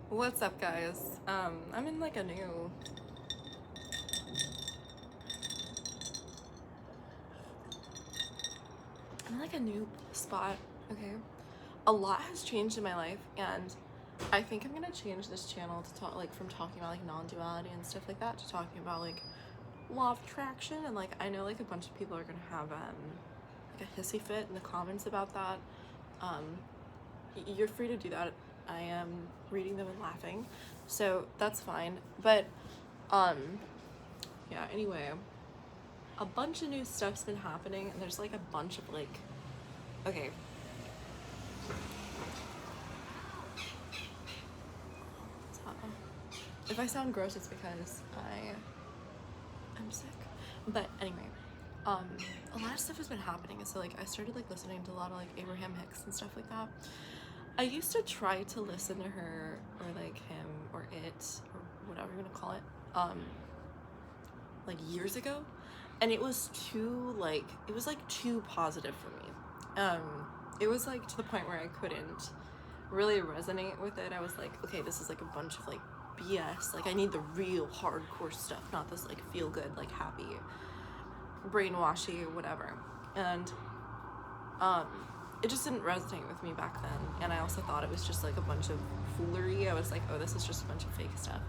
What's up, guys? I'm in like a new spot, okay? A lot has changed in my life, and I think I'm gonna change this channel to talk like from talking about like non-duality and stuff like that to talking about like law of attraction. And like I know like a bunch of people are gonna have like a hissy fit in the comments about that. You're free to do that. I am reading them and laughing, so that's fine. But yeah, anyway, a bunch of new stuff's been happening, and there's like a bunch of like, okay, if I sound gross, it's because I'm sick. But anyway, a lot of stuff has been happening. So like I started like listening to a lot of like Abraham Hicks and stuff like that. I used to try to listen to her or like him or it or whatever you want to call it, like years ago, and it was too too positive for me. It was like to the point where I couldn't really resonate with it. I was like, okay, this is like a bunch of like BS. Like I need the real hardcore stuff, not this like feel good, like happy, brainwashy, whatever. And it just didn't resonate with me back then. And I also thought it was just like a bunch of foolery. I was like, oh, this is just a bunch of fake stuff.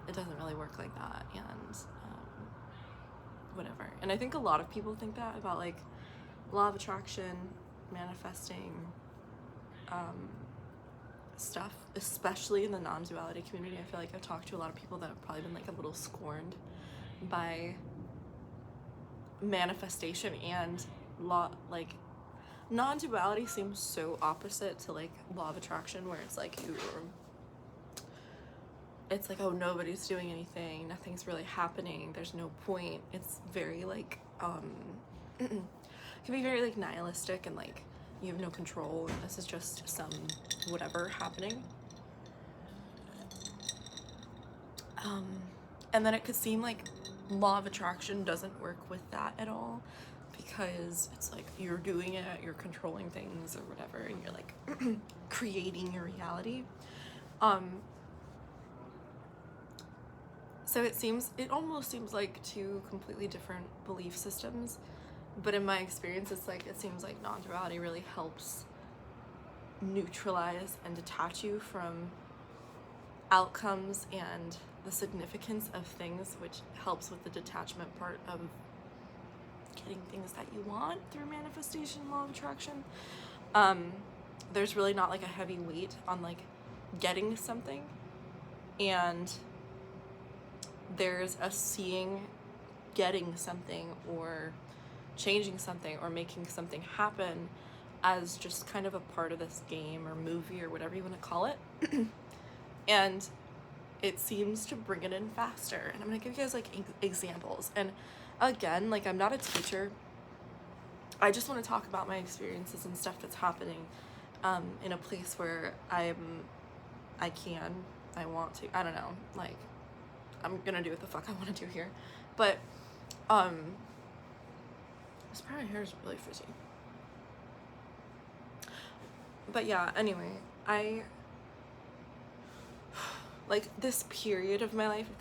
It doesn't really work like that, and whatever. And I think a lot of people think that about like law of attraction, manifesting, stuff, especially in the non-duality community. I feel like I've talked to a lot of people that have probably been like a little scorned by manifestation and law. Like non-duality seems so opposite to like law of attraction, where it's like it's like, oh, nobody's doing anything, nothing's really happening, there's no point. It's very like it can be very like nihilistic and like you have no control and this is just some whatever happening. And then it could seem like law of attraction doesn't work with that at all, because it's like you're doing it, you're controlling things or whatever, and you're like creating your reality. So it almost seems like two completely different belief systems, but in my experience, it seems like non-duality really helps neutralize and detach you from outcomes and the significance of things, which helps with the detachment part of getting things that you want through manifestation, law of attraction. There's really not like a heavy weight on like getting something, and there's a seeing getting something or changing something or making something happen as just kind of a part of this game or movie or whatever you want to call it. And it seems to bring it in faster. And I'm gonna give you guys like examples. And again, like I'm not a teacher, I just want to talk about my experiences and stuff that's happening in a place where I want to, I don't know, like I'm gonna do what the fuck I want to do here. But this part of my hair is really frizzy. But yeah, anyway, I like this period of my life, if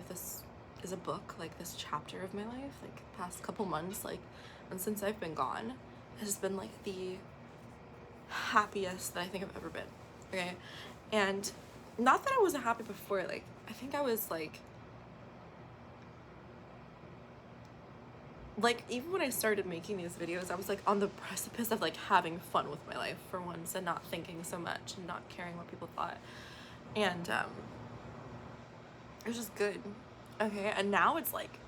this is a book, like this chapter of my life, like past couple months, like, and since I've been gone, has been like the happiest that I think I've ever been. Okay. And not that I wasn't happy before, like I think I was like even when I started making these videos, I was like on the precipice of like having fun with my life for once and not thinking so much and not caring what people thought. And it was just good. Okay. And now it's like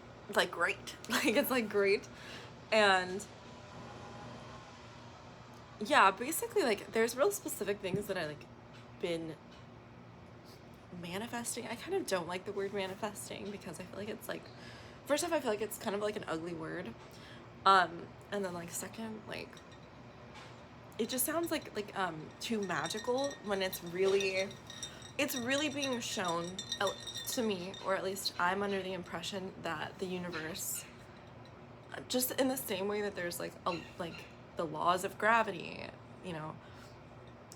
great. Like it's like great. And yeah, basically like there's real specific things that I like been manifesting. I kind of don't like the word manifesting because I feel like it's like, first off, I feel like it's kind of like an ugly word. And then like second, like it just sounds like too magical when it's really being shown to me, or at least I'm under the impression that the universe, just in the same way that there's like the laws of gravity, you know,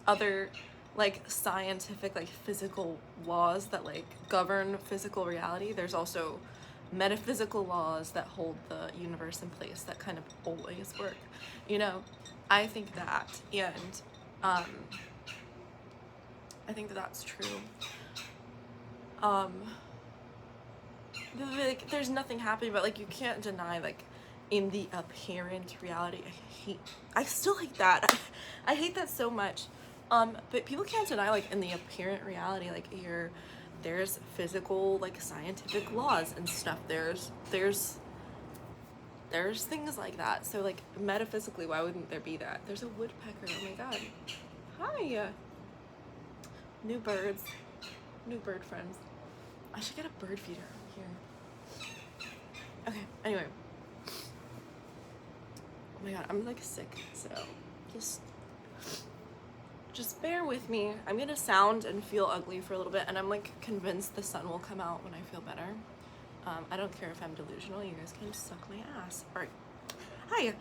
other like scientific, like physical laws that like govern physical reality, there's also metaphysical laws that hold the universe in place that kind of always work, you know. I think that, and um I think that that's true. Like there's nothing happening, but like you can't deny like in the apparent reality. I still hate that. I hate that so much. But people can't deny like in the apparent reality, like there's physical, like scientific laws and stuff. There's things like that. So like metaphysically, why wouldn't there be that? There's a woodpecker. Oh my god. Hi. New birds. New bird friends. I should get a bird feeder here. Okay, anyway. Oh my god, I'm like sick, so just bear with me. I'm gonna sound and feel ugly for a little bit, and I'm like convinced the sun will come out when I feel better. I don't care if I'm delusional. You guys can suck my ass. All right. Hi.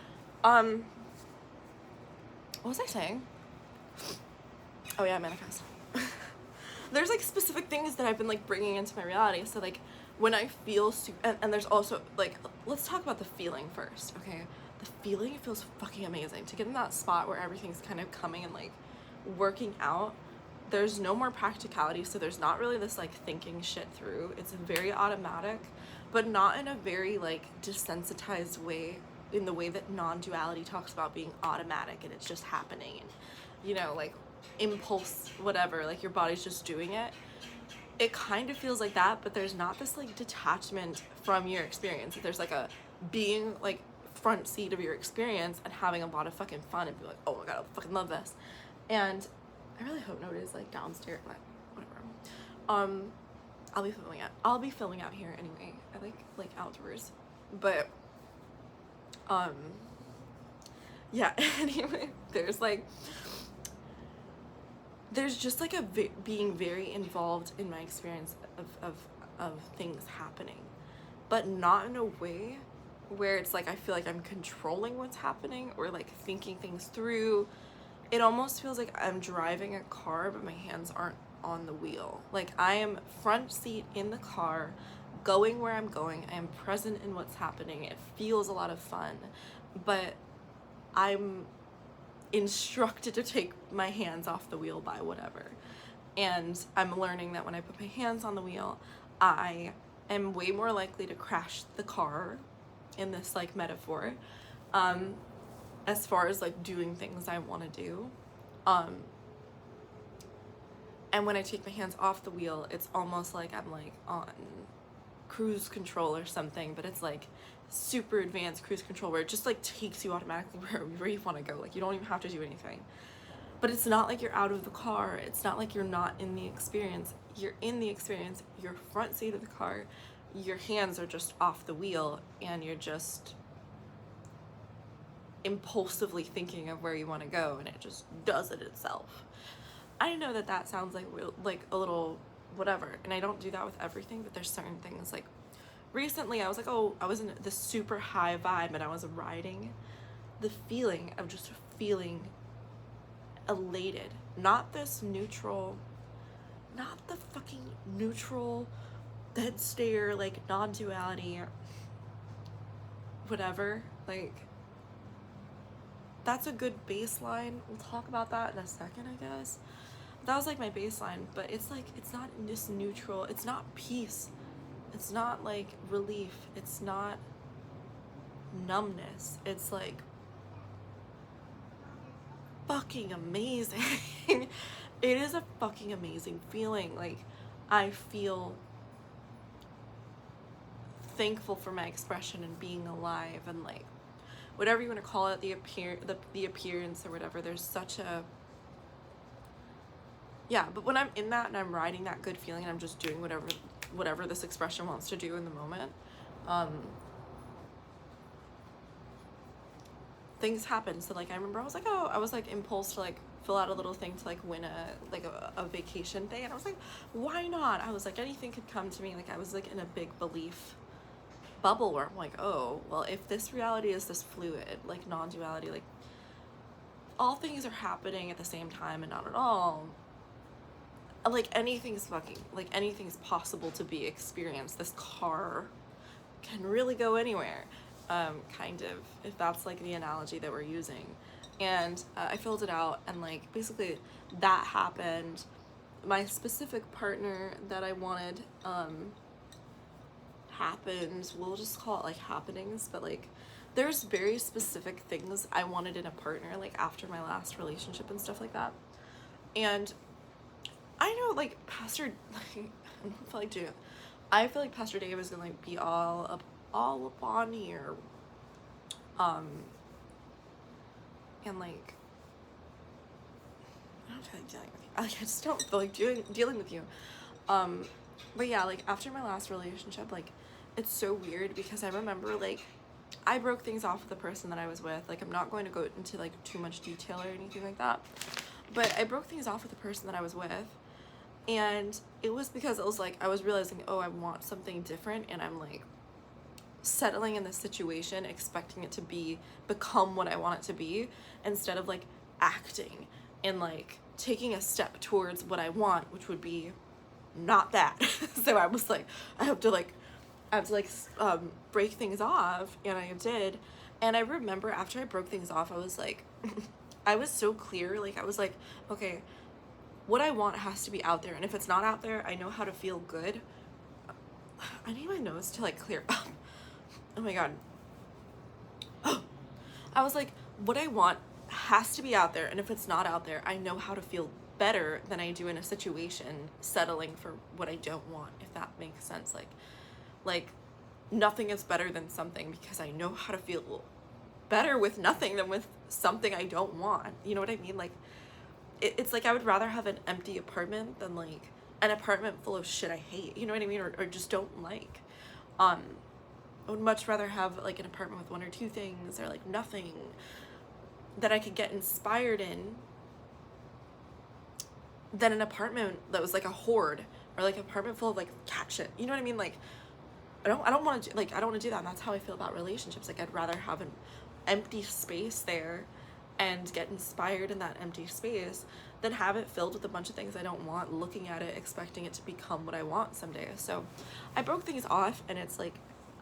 What was I saying? Oh yeah, manifest. There's like specific things that I've been like bringing into my reality. So like when I feel and there's also like, let's talk about the feeling first, okay? The feeling feels fucking amazing. To get in that spot where everything's kind of coming and like working out, there's no more practicality, so there's not really this like thinking shit through. It's very automatic, but not in a very like desensitized way, in the way that non-duality talks about being automatic and it's just happening, and you know, like impulse, whatever, like your body's just doing it. It kind of feels like that, but there's not this like detachment from your experience. There's like a being like front seat of your experience and having a lot of fucking fun and be like, oh my god, I fucking love this. And I really hope nobody's like downstairs, but whatever. I'll be filming out here anyway. I like outdoors, but yeah. Anyway, there's just like a being very involved in my experience of things happening, but not in a way where it's like I feel like I'm controlling what's happening or like thinking things through. It almost feels like I'm driving a car, but my hands aren't on the wheel. Like I am front seat in the car, going where I'm going. I am present in what's happening. It feels a lot of fun, but I'm instructed to take my hands off the wheel by whatever. And I'm learning that when I put my hands on the wheel, I am way more likely to crash the car, in this like metaphor, as far as like doing things I want to do. And when I take my hands off the wheel, it's almost like I'm like on cruise control or something, but it's like super advanced cruise control where it just like takes you automatically where you want to go. Like you don't even have to do anything. But it's not like you're out of the car. It's not like you're not in the experience. You're in the experience. You're front seat of the car. Your hands are just off the wheel and you're just impulsively thinking of where you want to go, and it just does it itself. I know that that sounds like a little whatever, and I don't do that with everything, but there's certain things. Like recently I was like, oh, I was in this super high vibe and I was riding. The feeling of just feeling elated, not this neutral, not the fucking neutral dead stare, like non-duality, whatever. Like that's a good baseline. We'll talk about that in a second, I guess. That was like my baseline, but it's like, it's not just neutral. It's not peace. It's not like relief. It's not numbness. It's like fucking amazing. It is a fucking amazing feeling. Like I feel thankful for my expression and being alive, and like whatever you want to call it, the appearance or whatever. There's such a, yeah, but when I'm in that and I'm riding that good feeling and I'm just doing whatever this expression wants to do in the moment, things happen. So like I remember I was like impulsed to like fill out a little thing to like win a vacation thing, and I was like, why not? I was like, anything could come to me. Like I was like in a big belief bubble where I'm like, oh well, if this reality is this fluid, like non-duality, like all things are happening at the same time and not at all, like anything's fucking, like anything's possible to be experienced. This car can really go anywhere, kind of, if that's like the analogy that we're using. And I filled it out, and like basically that happened. My specific partner that I wanted happened. We'll just call it like happenings, but like there's very specific things I wanted in a partner, like after my last relationship and stuff like that. And I know, like, Pastor, like, I feel like Pastor Dave is gonna like be all up on here, and like I don't feel like dealing with you. I just don't feel like dealing with you. But yeah, like after my last relationship, like it's so weird because I remember like I broke things off with the person that I was with. Like I'm not going to go into like too much detail or anything like that, but I broke things off with the person that I was with, and it was because it was like I was realizing, oh, I want something different, and I'm like settling in this situation expecting it to become what I want it to be, instead of like acting and like taking a step towards what I want, which would be not that. So I was like, I have to break things off, and I did. And I remember after I broke things off, I was like I was so clear. Like I was like, okay, what I want has to be out there, and if it's not out there, I know how to feel good. I need my nose to like clear up. Oh my god. I was like, what I want has to be out there, and if it's not out there, I know how to feel better than I do in a situation settling for what I don't want, if that makes sense. Like nothing is better than something, because I know how to feel better with nothing than with something I don't want. You know what I mean? Like it's like I would rather have an empty apartment than like an apartment full of shit I hate, you know what I mean, or just don't like. I would much rather have like an apartment with one or two things, or like nothing, that I could get inspired in, than an apartment that was like a hoard, or like an apartment full of like cat shit. You know what I mean? Like I don't want to I don't want to do that. And that's how I feel about relationships. Like I'd rather have an empty space there and get inspired in that empty space than have it filled with a bunch of things I don't want, looking at it expecting it to become what I want someday. So I broke things off, and it's like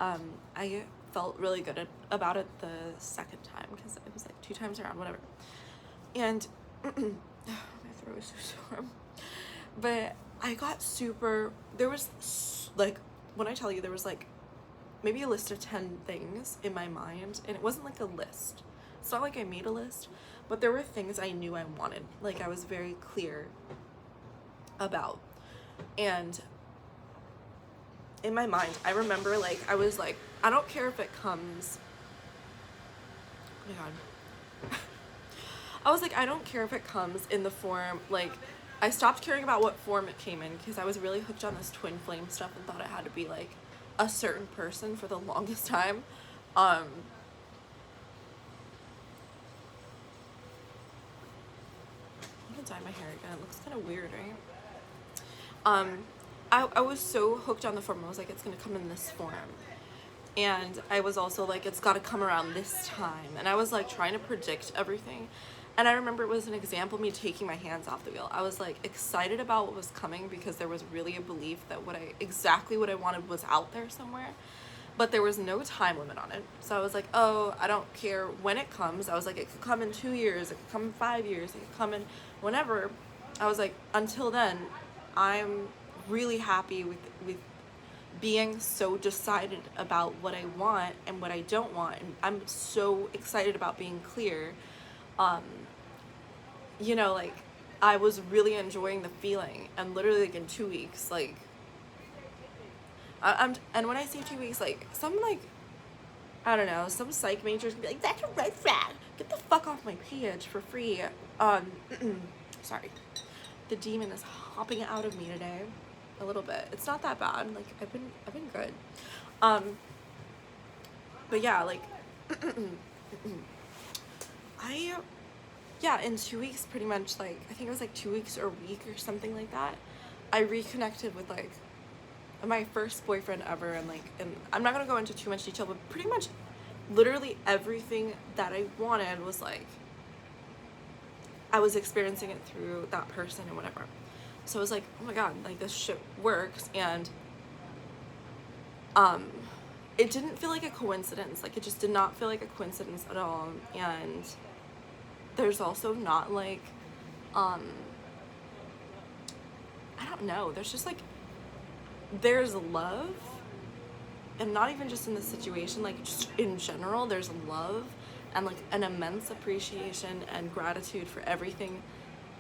I felt really good about it the second time, because it was like 2 times around, whatever. And my throat is so sore. But I got there was like, when I tell you, there was like maybe a list of 10 things in my mind, and it wasn't like a list. It's not like I made a list, but there were things I knew I wanted, like I was very clear about. And in my mind, I remember like I was like, I don't care if it comes, oh my god. I was like, I don't care if it comes in the form, like I stopped caring about what form it came in, because I was really hooked on this twin flame stuff and thought it had to be like a certain person for the longest time. I'm gonna dye my hair again. It looks kind of weird, right? I was so hooked on the form. I was like, it's gonna come in this form. And I was also like, it's gotta come around this time. And I was like trying to predict everything. And I remember it was an example of me taking my hands off the wheel. I was like excited about what was coming, because there was really a belief that exactly what I wanted was out there somewhere, but there was no time limit on it. So I was like, oh, I don't care when it comes. I was like, it could come in 2 years, it could come in 5 years, it could come in whenever. I was like, until then, I'm really happy with being so decided about what I want and what I don't want. And I'm so excited about being clear. You know, like I was really enjoying the feeling, and literally like in 2 weeks, like and when I say 2 weeks, like some like, I don't know, some psych majors can be like, that's a red flag, get the fuck off my page for free. Sorry, the demon is hopping out of me today a little bit. It's not that bad, like I've been good. But yeah, like in 2 weeks, pretty much, like I think it was like 2 weeks or a week or something like that, I reconnected with like my first boyfriend ever. And I'm not gonna go into too much detail, but pretty much literally everything that I wanted was like I was experiencing it through that person and whatever. So I was like, oh my god, like this shit works. And it didn't feel like a coincidence. Like, it just did not feel like a coincidence at all. And there's also not like I don't know, there's just like, there's love, and not even just in this situation, like just in general, there's love and like an immense appreciation and gratitude for everything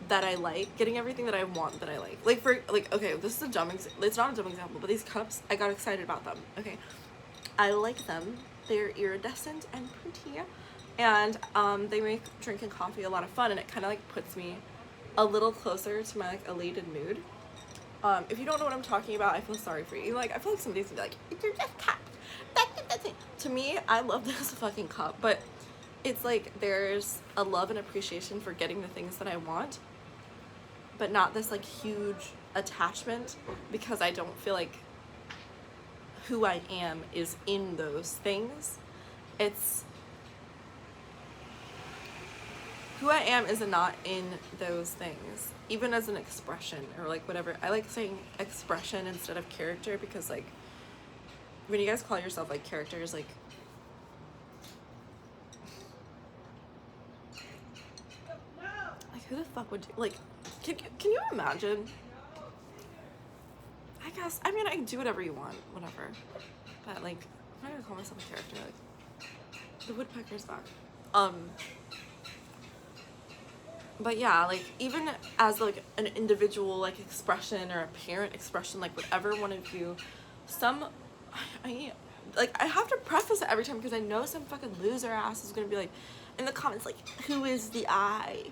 that I like, getting everything that I want that I like. Like, for like, okay, this is a dumb it's not a dumb example, but these cups, I got excited about them. Okay, I like them, they're iridescent and pretty, and they make drinking coffee a lot of fun, and it kind of like puts me a little closer to my like elated mood. If you don't know what I'm talking about, I feel sorry for you. Like, I feel like somebody's gonna be like, it's just cup. That's it. To me, I love this fucking cup, but it's like there's a love and appreciation for getting the things that I want, but not this like huge attachment, because I don't feel like who I am is in those things. It's who I am is not in those things, even as an expression or like whatever. I like saying expression instead of character, because like when you guys call yourself like characters, like who the fuck would do, like, can you imagine? I guess, I mean, I can do whatever you want, whatever, but like, I'm not gonna call myself a character. Like, the woodpecker's back. But yeah, like, even as like an individual like expression or a parent expression, like whatever one of you, I have to preface it every time, because I know some fucking loser ass is gonna be like in the comments like, who is the I?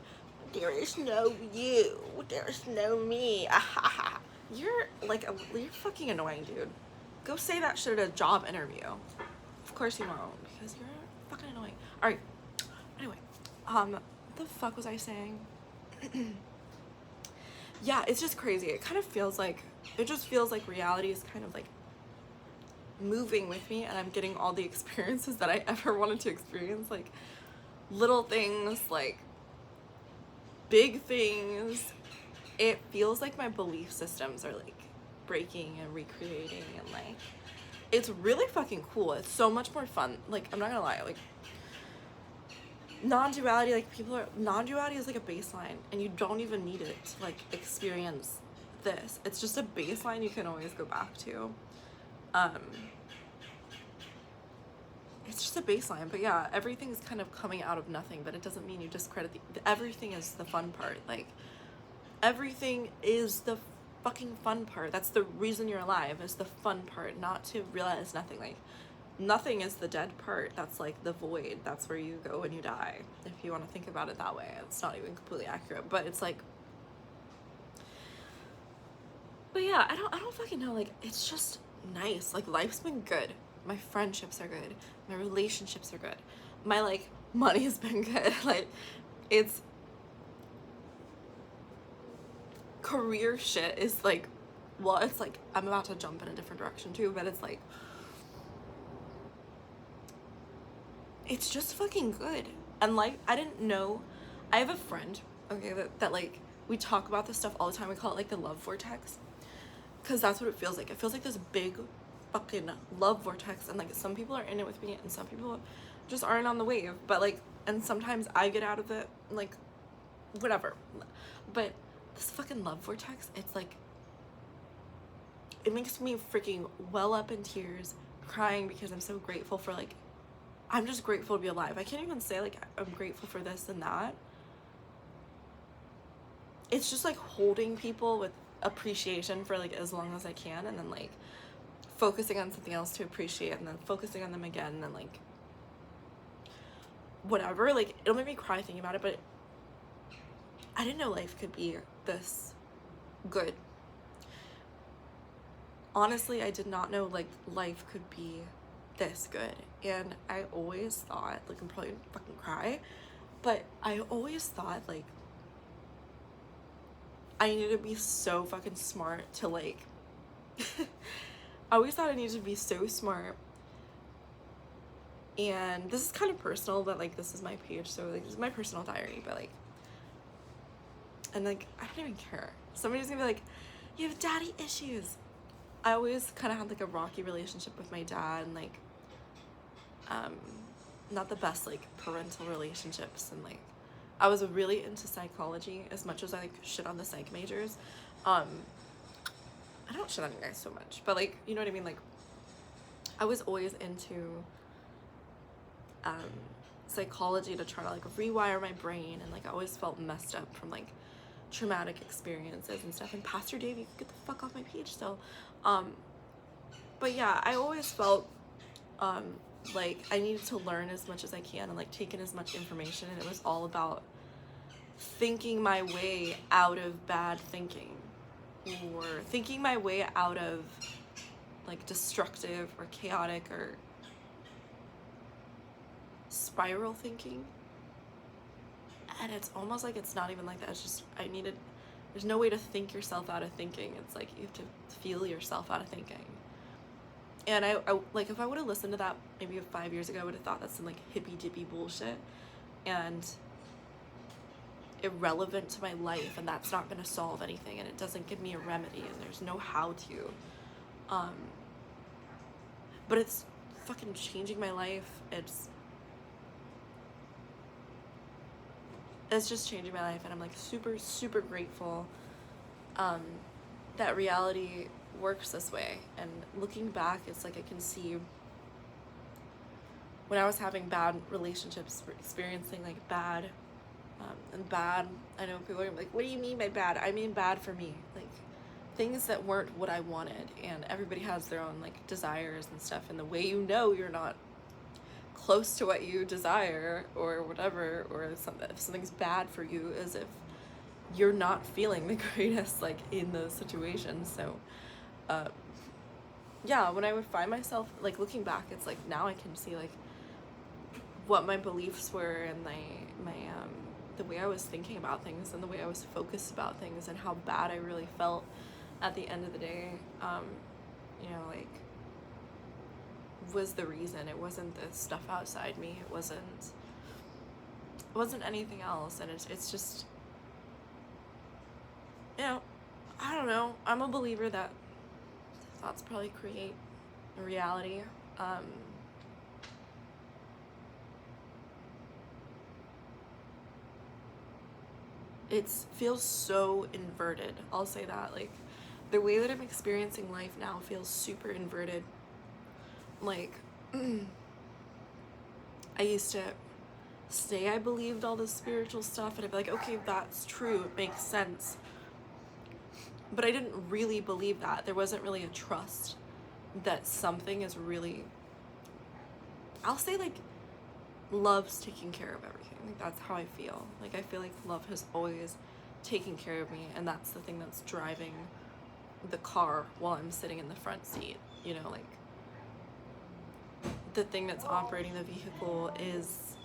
There is no you, there's no me. You're like you're fucking annoying, dude. Go say that shit at a job interview. Of course you won't, because you're fucking annoying. All right, anyway, what the fuck was I saying? Yeah, it's just crazy. It just feels like reality is kind of like moving with me, and I'm getting all the experiences that I ever wanted to experience, like little things, like big things. It feels like my belief systems are like breaking and recreating, and like it's really fucking cool. It's so much more fun. Like, I'm not gonna lie, like non-duality, like non-duality is like a baseline, and you don't even need it to like experience this. It's just a baseline you can always go back to. It's just a baseline. But yeah, everything's kind of coming out of nothing, but it doesn't mean you discredit everything is the fun part. Like, everything is the fucking fun part. That's the reason you're alive, is the fun part, not to realize nothing. Like, nothing is the dead part. That's like the void. That's where you go when you die, if you want to think about it that way. It's not even completely accurate, but it's like, but yeah, I don't fucking know. Like, it's just nice. Like, life's been good. My friendships are good. My relationships are good. My like money has been good. Like, it's career shit is like, well, it's like, I'm about to jump in a different direction too, but it's like, it's just fucking good. And like, I didn't know, I have a friend, okay, that like, we talk about this stuff all the time. We call it like the love vortex, because that's what it feels like. It feels like this big fucking love vortex, and like some people are in it with me and some people just aren't on the wave, but like, and sometimes I get out of it, like whatever. But this fucking love vortex, it's like, it makes me freaking well up in tears, crying, because I'm so grateful for like, I'm just grateful to be alive. I can't even say like I'm grateful for this and that. It's just like holding people with appreciation for like as long as I can, and then like focusing on something else to appreciate, and then focusing on them again, and then like whatever. Like, it'll make me cry thinking about it, but I didn't know life could be this good. Honestly, I did not know like life could be this good. And I always thought, like, I'm probably gonna fucking cry, but I always thought like I needed to be so fucking smart to like I always thought I needed to be so smart. And this is kind of personal, but like, this is my page, so like, this is my personal diary. But like, And like, I don't even care. Somebody's gonna be like, you have daddy issues. I always kind of had like a rocky relationship with my dad, and like, not the best like parental relationships, and like, I was really into psychology as much as I like shit on the psych majors. I don't shit on you guys so much, but like, you know what I mean? Like, I was always into psychology to try to like rewire my brain, and like I always felt messed up from like traumatic experiences and stuff. And Pastor Dave, you can get the fuck off my page still. But yeah, I always felt like I needed to learn as much as I can and like take in as much information, and it was all about thinking my way out of bad thinking, or thinking my way out of like destructive or chaotic or spiral thinking. And it's almost like it's not even like that. It's just there's no way to think yourself out of thinking. It's like you have to feel yourself out of thinking. And I like, if I would have listened to that maybe 5 years ago, I would have thought that's some like hippy dippy bullshit and irrelevant to my life, and that's not going to solve anything, and it doesn't give me a remedy, and there's no how to. But it's fucking changing my life. It's just changing my life, and I'm like super, super grateful that reality works this way. And looking back, it's like I can see when I was having bad relationships, experiencing like bad, and bad, I know people are like, what do you mean by bad? I mean bad for me, like things that weren't what I wanted. And everybody has their own like desires and stuff, and the way you know you're not close to what you desire or whatever, or if something's bad for you, is if you're not feeling the greatest like in those situations. So yeah, when I would find myself like looking back, it's like now I can see like what my beliefs were, and my the way I was thinking about things, and the way I was focused about things, and how bad I really felt at the end of the day. You know, like, was the reason. It wasn't the stuff outside me. It wasn't anything else. And it's just, you know, I don't know. I'm a believer that thoughts probably create reality. It feels so inverted. I'll say that. Like, the way that I'm experiencing life now feels super inverted. Like, I used to say I believed all this spiritual stuff, and I'd be like, okay, that's true, it makes sense. But I didn't really believe that. There wasn't really a trust that something is really, I'll say like, love's taking care of everything. Like, that's how I feel. Like, I feel like love has always taken care of me, and that's the thing that's driving the car while I'm sitting in the front seat. You know, like, the thing that's operating the vehicle is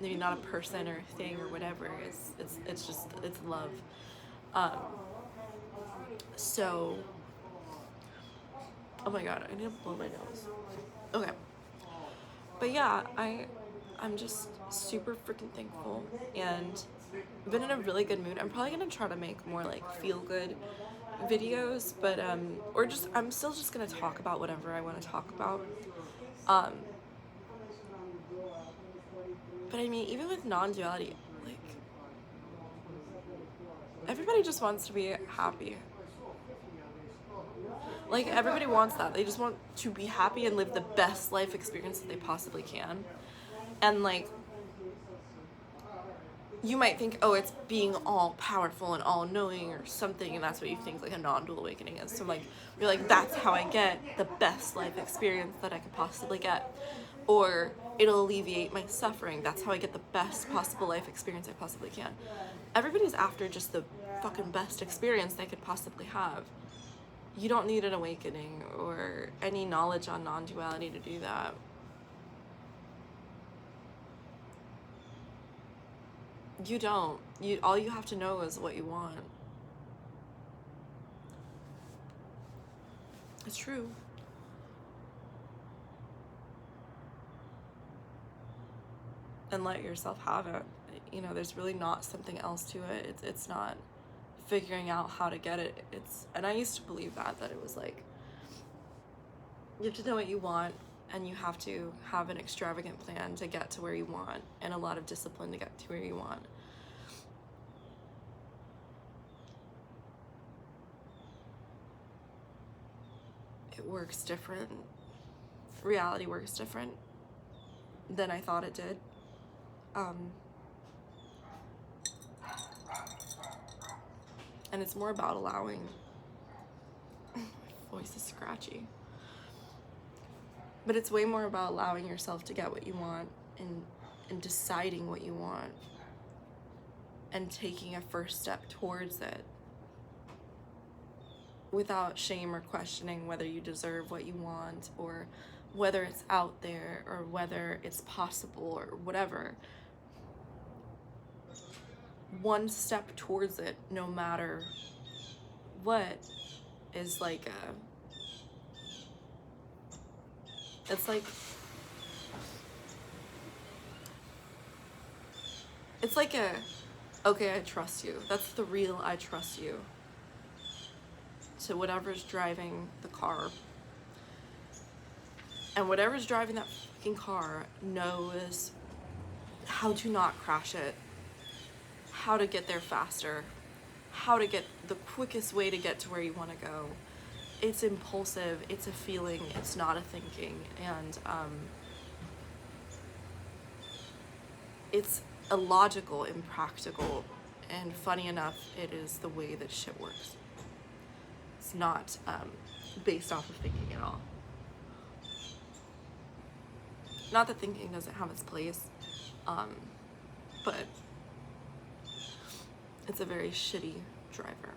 maybe not a person or a thing or whatever. It's just love. So, oh my god, I need to blow my nose. Okay. But yeah, I'm just super freaking thankful, and I've been in a really good mood. I'm probably gonna try to make more like feel good videos, but or just, I'm still just gonna talk about whatever I want to talk about. But I mean, even with non-duality, like, everybody just wants to be happy. Like, everybody wants that. They just want to be happy and live the best life experience that they possibly can. And like, you might think, oh, it's being all powerful and all knowing or something, and that's what you think like a non-dual awakening is. So like, you're like, that's how I get the best life experience that I could possibly get. Or it'll alleviate my suffering. That's how I get the best possible life experience I possibly can. Everybody's after just the fucking best experience they could possibly have. You don't need an awakening or any knowledge on non-duality to do that. You don't. All you have to know is what you want. It's true. And let yourself have it. You know, there's really not something else to it. It's not figuring out how to get it. And I used to believe that it was like, you have to know what you want, and you have to have an extravagant plan to get to where you want, and a lot of discipline to get to where you want. It works different. Reality works different than I thought it did. And it's more about allowing. My voice is scratchy. But it's way more about allowing yourself to get what you want, and deciding what you want, and taking a first step towards it without shame or questioning whether you deserve what you want, or whether it's out there, or whether it's possible, or whatever. One step towards it, no matter what, is like it's like a, okay, I trust you. That's the real I trust you. To whatever's driving the car. And whatever's driving that fucking car knows how to not crash it, how to get there faster, how to get the quickest way to get to where you want to go. It's impulsive, it's a feeling, it's not a thinking, and it's illogical, impractical, and funny enough, it is the way that shit works. It's not based off of thinking at all. Not that thinking doesn't have its place, but it's a very shitty driver.